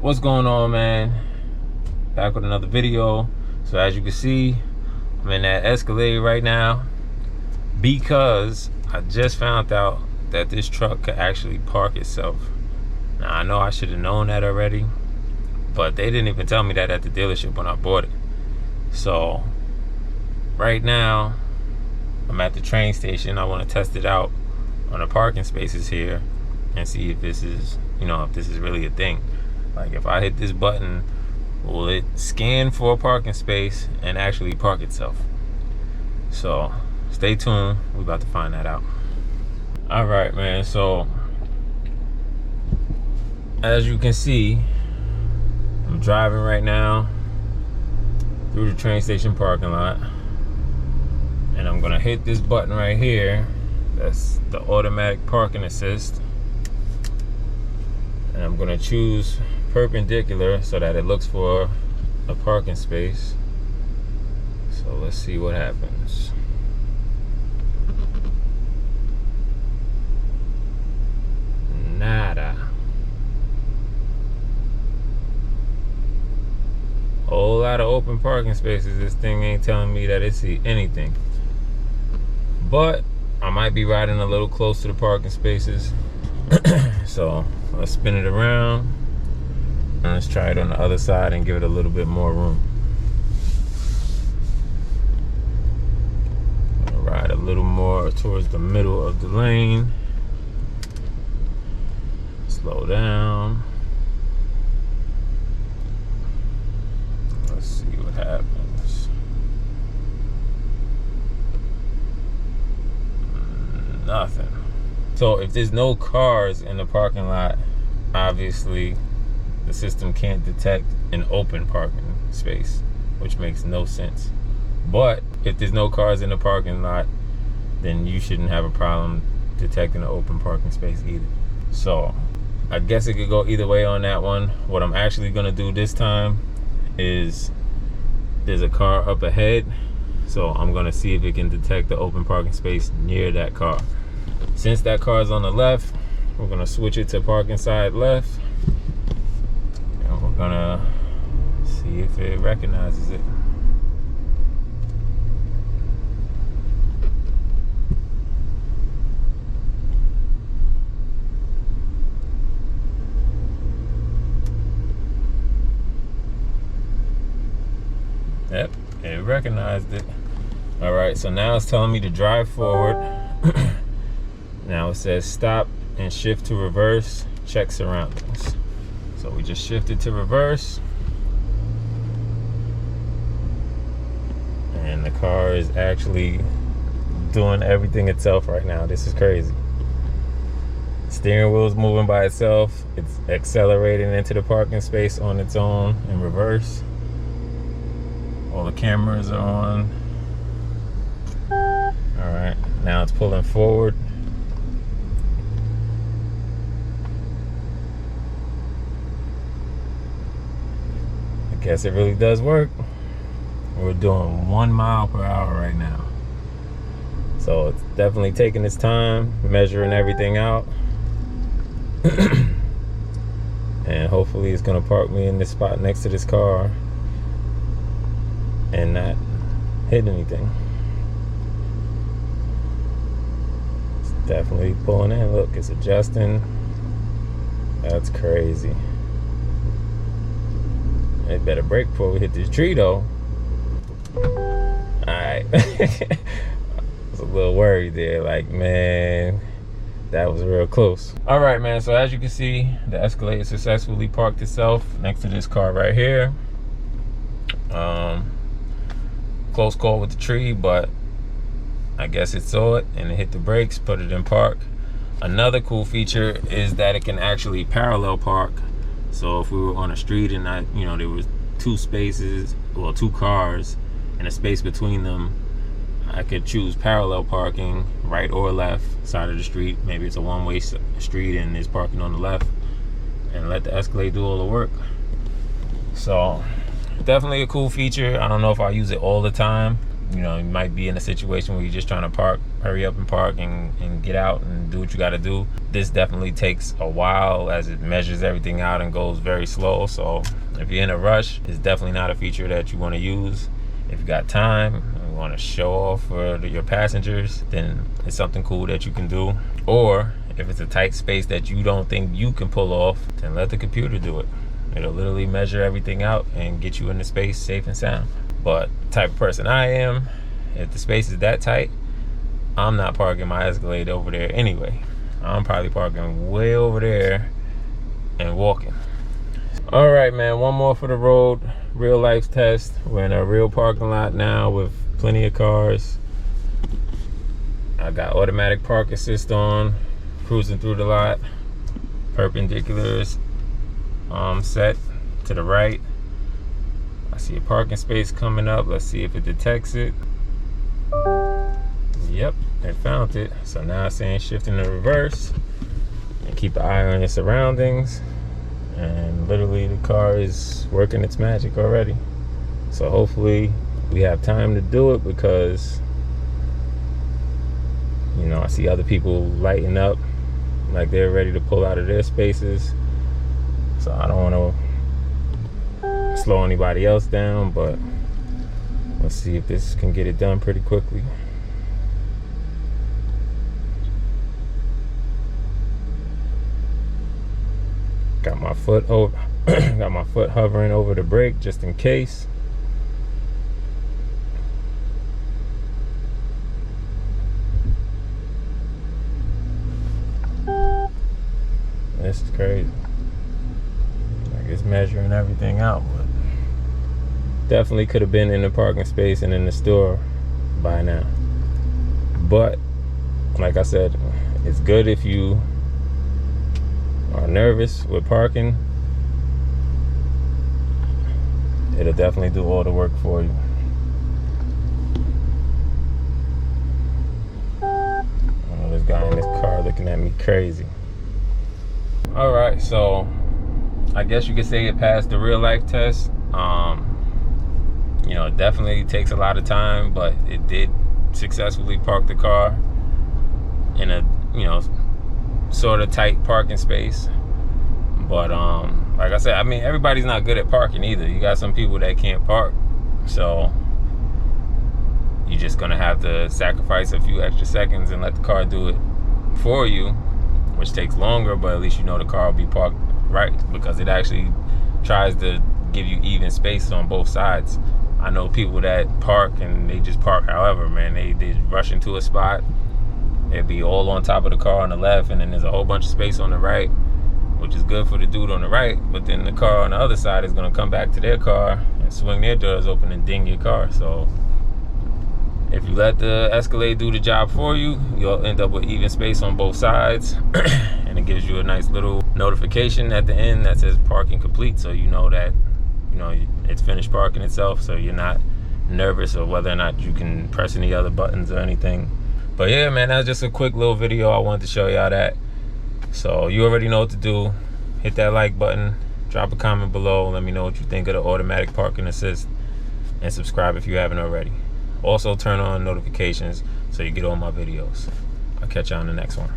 What's going on, man? Back with another video. So as you can see, I'm in that Escalade right now because I just found out that this truck could actually park itself. Now I know I should have known that already, but they didn't even tell me that at the dealership when I bought it. So right now I'm at the train station. I want to test it out on the parking spaces here and see if this is, if this is really a thing. Like if I hit this button, will it scan for a parking space and actually park itself? So stay tuned, we about to find that out. All right, man, so as you can see, I'm driving right now through the train station parking lot, and I'm gonna hit this button right here. That's the automatic parking assist, and I'm gonna choose perpendicular so that it looks for a parking space. So let's see what happens. Nada. Whole lot of open parking spaces. This thing ain't telling me that it see anything. But I might be riding a little close to the parking spaces. So let's spin it around. And let's try it on the other side and give it a little bit more room. I'll ride a little more towards the middle of the lane. Slow down. Let's see what happens. Nothing. So if there's no cars in the parking lot, obviously the system can't detect an open parking space, which makes no sense. But if there's no cars in the parking lot, then you shouldn't have a problem detecting an open parking space either. So I guess it could go either way on that one. What I'm actually gonna do this time is, there's a car up ahead, so I'm gonna see if it can detect the open parking space near that car. Since that car is on the left, we're gonna switch it to parking side left, and we're gonna see if it recognizes it. Yep, it recognized it. All right, so now it's telling me to drive forward. Now it says stop and shift to reverse, check surroundings. So we just shifted to reverse. And the car is actually doing everything itself right now. This is crazy. Steering wheel is moving by itself. It's accelerating into the parking space on its own in reverse. All the cameras are on. All right, now it's pulling forward. I guess it really does work. We're doing 1 mile per hour right now. So it's definitely taking its time, measuring everything out. And hopefully it's gonna park me in this spot next to this car and not hit anything. It's definitely pulling in. Look, it's adjusting. That's crazy. It better brake before we hit this tree though. Alright. I was a little worried there, like, man, that was real close. Alright, man, so as you can see, the Escalade successfully parked itself next to this car right here. Close call with the tree, but I guess it saw it and it hit the brakes, put it in park. Another cool feature is that it can actually parallel park. So if we were on a street and there was two spaces, well, two cars and a space between them, I could choose parallel parking, right or left side of the street. Maybe it's a one-way street and there's parking on the left, and let the Escalade do all the work. So definitely a cool feature. I don't know if I use it all the time, you know, you might be in a situation where you're just trying to hurry up and park and get out and do what you got to do. This definitely takes a while as it measures everything out and goes very slow. So if you're in a rush, it's definitely not a feature that you want to use. If you got time and you want to show off for your passengers, then it's something cool that you can do. Or if it's a tight space that you don't think you can pull off, then let the computer do it. It'll literally measure everything out and get you into space safe and sound. But the type of person I am, if the space is that tight, I'm not parking my Escalade over there anyway. I'm probably parking way over there and walking. All right, man, one more for the road. Real life test. We're in a real parking lot now with plenty of cars. I got automatic park assist on, cruising through the lot. Perpendiculars set to the right. I see a parking space coming up. Let's see if it detects it. Yep, it found it. So now it's saying shift in the reverse and keep an eye on your surroundings. And literally the car is working its magic already. So hopefully we have time to do it, because you know, I see other people lighting up like they're ready to pull out of their spaces. So I don't want to slow anybody else down, but let's see if this can get it done pretty quickly. Got my foot over, got my foot hovering over the brake just in case. This is crazy. Like, it's measuring everything out, but definitely could have been in the parking space and in the store by now. But like I said, it's good if you are nervous with parking. It'll definitely do all the work for you. I know this guy in this car looking at me crazy. All right, so I guess you could say it passed the real life test. You know, it definitely takes a lot of time, but it did successfully park the car in a, you know, sort of tight parking space. But like I said, I mean, everybody's not good at parking either. You got some people that can't park, so you're just gonna have to sacrifice a few extra seconds and let the car do it for you, which takes longer, but at least you know the car will be parked right, because it actually tries to give you even space on both sides. I know people that park and they just park however, man. They rush into a spot. They'd be all on top of the car on the left, and then there's a whole bunch of space on the right, which is good for the dude on the right, but then the car on the other side is gonna come back to their car and swing their doors open and ding your car. So if you let the Escalade do the job for you, you'll end up with even space on both sides. And it gives you a nice little notification at the end that says parking complete, so you know that, you know, it's finished parking itself, so you're not nervous of whether or not you can press any other buttons or anything. But yeah, man, that was just a quick little video I wanted to show y'all that. So you already know what to do. Hit that like button, drop a comment below, let me know what you think of the automatic parking assist, and subscribe if you haven't already. Also turn on notifications so you get all my videos. I'll catch you on the next one.